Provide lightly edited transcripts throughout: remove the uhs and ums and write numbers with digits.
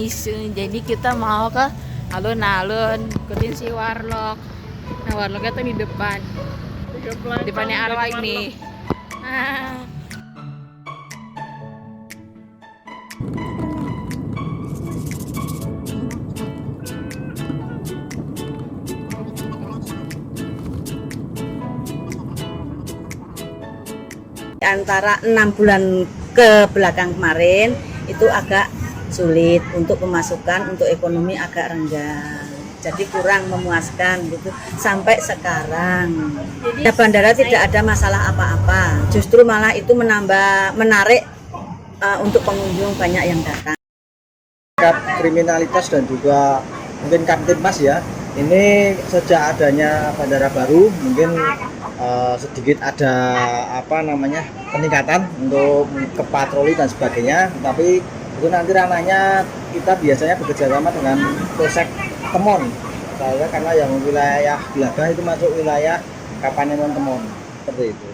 guys, jadi kita mau ke alun-alun, ikutin si Warlock. Nah, Warlocknya tuh di depannya arwah ini. Antara 6 bulan ke belakang kemarin itu agak sulit untuk pemasukan, untuk ekonomi agak renggang, jadi kurang memuaskan gitu sampai sekarang. Di bandara tidak ada masalah apa-apa, justru malah itu menarik untuk pengunjung banyak yang datang. Kriminalitas dan juga mungkin Kamtibmas ya, ini sejak adanya bandara baru mungkin sedikit ada peningkatan untuk ke patroli dan sebagainya, tapi itu nanti ranahnya kita biasanya bekerja sama dengan Polsek Temon karena yang wilayah Gelagah itu masuk wilayah Kapanewon Temon, seperti itu.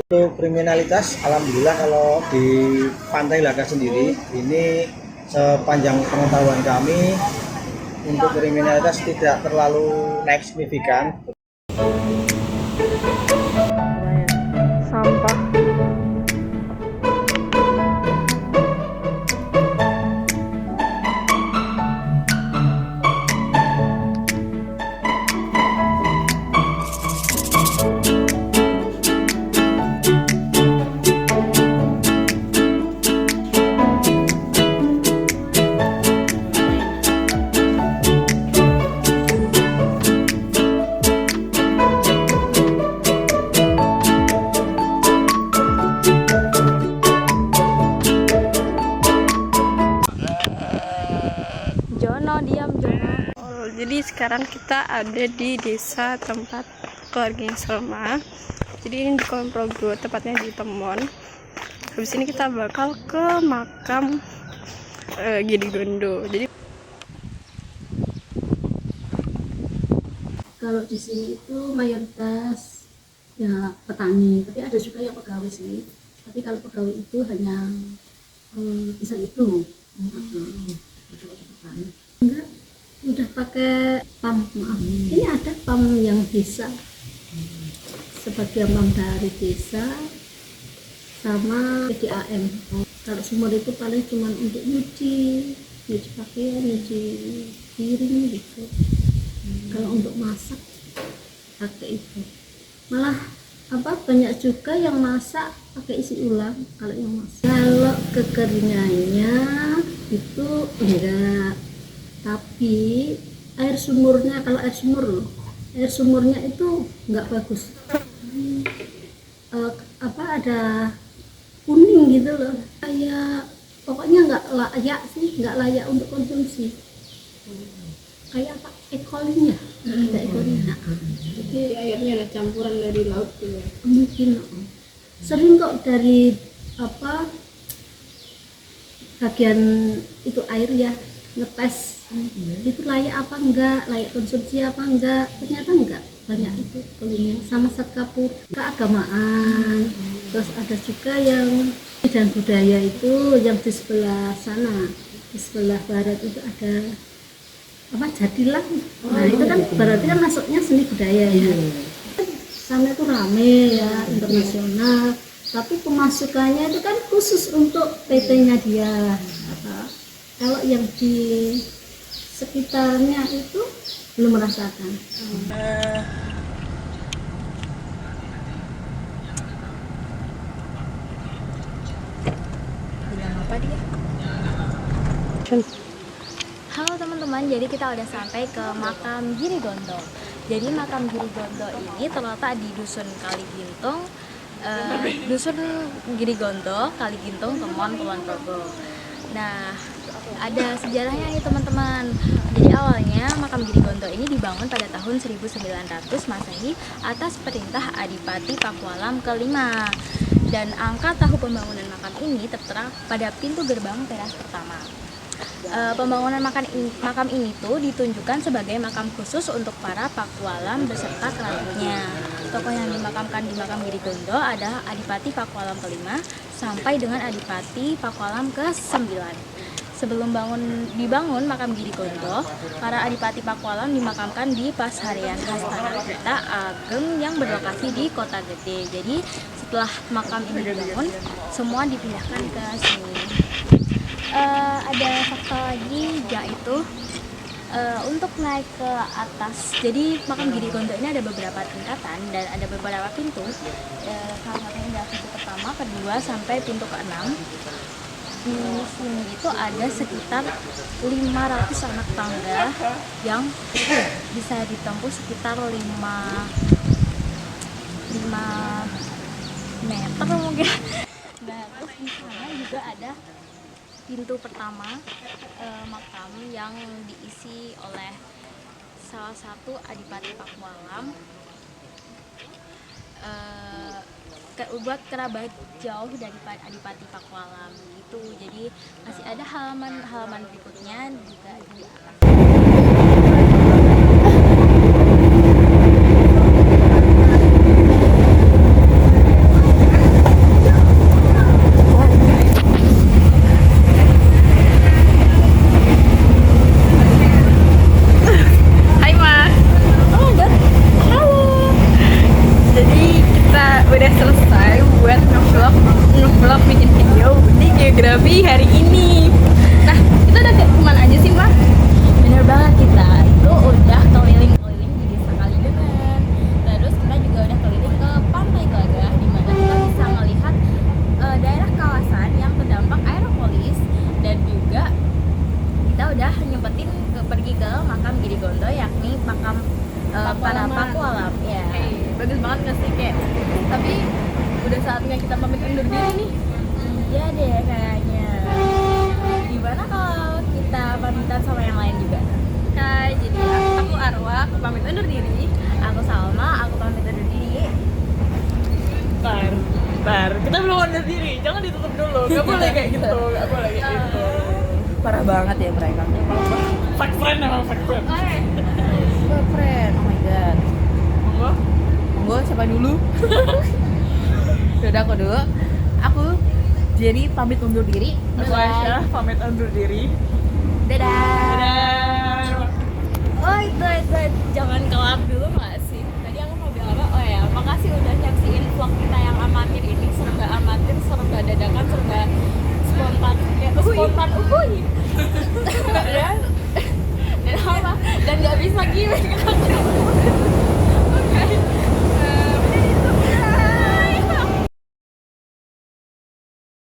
Untuk kriminalitas, alhamdulillah kalau di Pantai Gelagah sendiri ini sepanjang pengetahuan kami untuk kriminalitas tidak terlalu naik signifikan. Sampah. Jono, diam Jono. Jadi sekarang kita ada di desa tempat keluarganya Selma. Jadi ini di Kulon Progo, tepatnya di Temon. Habis ini kita bakal ke makam Girigondo. Jadi kalau di sini itu mayoritas ya petani, tapi ada juga yang pegawai sih. Tapi kalau pegawai itu hanya bisa itu. Enggak, udah pakai pam, maaf. Ini ada pam yang bisa sebagian pam dari desa sama PDAM. Kalau sumur itu paling cuma untuk nyuci pakaian, nyuci piring gitu. Kalau untuk masak pakai itu. Malah banyak juga yang masak pakai isi ulang kalau yang masak. Kalau kekeringannya itu enggak, tapi air sumurnya, kalau air sumurnya itu enggak bagus. Ada kuning gitu loh, kayak pokoknya enggak layak untuk konsumsi. Kayak apa? Ekolinya, ada ekolinya. Jadi airnya ada campuran dari laut gitu. Mungkin sering kok dari bagian itu air ya ngetes itu layak apa enggak, layak konsumsi apa enggak, ternyata enggak. Banyak itu ekolinya sama Satkapu keagamaan. Terus ada juga yang dan budaya itu yang di sebelah sana, di sebelah barat itu ada Jadilang. Nah itu kan berarti kan masuknya seni budaya ya. Sana itu rame ya, internasional, tapi pemasukannya itu kan khusus untuk PT-nya dia. Kalau yang di sekitarnya itu belum merasakan. bilang apa dia? Halo teman-teman, jadi kita udah sampai ke makam Girigondo. Jadi makam Girigondo ini terletak di Dusun Kaligintung, Dusun Girigondo, Kaligintung, Temon, Kulon Progo. Nah, ada sejarahnya nih teman-teman. Jadi awalnya makam Girigondo ini dibangun pada tahun 1900 Masehi atas perintah Adipati Pakualam kelima. Dan angka tahun pembangunan makam ini tertera pada pintu gerbang teras pertama. Pembangunan makam ini tuh ditunjukkan sebagai makam khusus untuk para Pakualam beserta kerabatnya. Tokoh yang dimakamkan di makam Girigondo adalah Adipati Pakualam kelima sampai dengan Adipati Pakualam ke-9. Sebelum dibangun makam Giri Gondo, para Adipati Pakualam dimakamkan di Pasarian Hastana Gita Ageng yang berlokasi di Kota Gede. Jadi setelah makam ini dibangun, semua dipindahkan ke sini. Ada fakta lagi, yaitu untuk naik ke atas. Jadi makam Giri Gondo ini ada beberapa tingkatan dan ada beberapa pintu. Salah satunya adalah pintu pertama, kedua sampai pintu keenam. Di sini itu ada sekitar 500 anak tangga yang bisa ditempuh sekitar 5 meter mungkin. Nah, terus di sana juga ada pintu pertama makam yang diisi oleh salah satu Adipati Pakualam. Buat kerabat jauh dari Adipati Pakualam gitu. Jadi masih ada halaman berikutnya juga di atas. Hai Mas. Oh enggak, halo. Jadi kita udah selesai buat ngevlog bikin video di geografi hari ini. Nah, kita udah kemana aja sih Mas? Bener banget, kita itu udah keliling-keliling di Desa Kalidenan. Terus kita juga udah keliling ke Pantai Glagah, di mana kita bisa melihat daerah kawasan yang terdampak aeropolis, dan juga kita udah nyempetin pergi ke makam Giri Gondo, yakni makam para Pakualam. Ya. Bagus banget nggak sih kayak? Tapi udah saatnya kita pamit undur diri nih. Iya deh kayaknya. Gimana kalau kita pamitan sama yang lain juga? Hai, jadi aku Arwa, aku pamit undur diri. Aku Salma, aku pamit undur diri. Bentar, kita belum undur diri, jangan ditutup dulu. Gak boleh kayak gitu, gak boleh kayak gitu. Parah banget ya mereka. Fake friend emang fake friend. Friend, oh my god. Monggo siapa dulu? Udah aku dulu. Aku jadi pamit undur diri. Aku Aisyah, pamit undur diri. Dadah. Dadah. Oh itu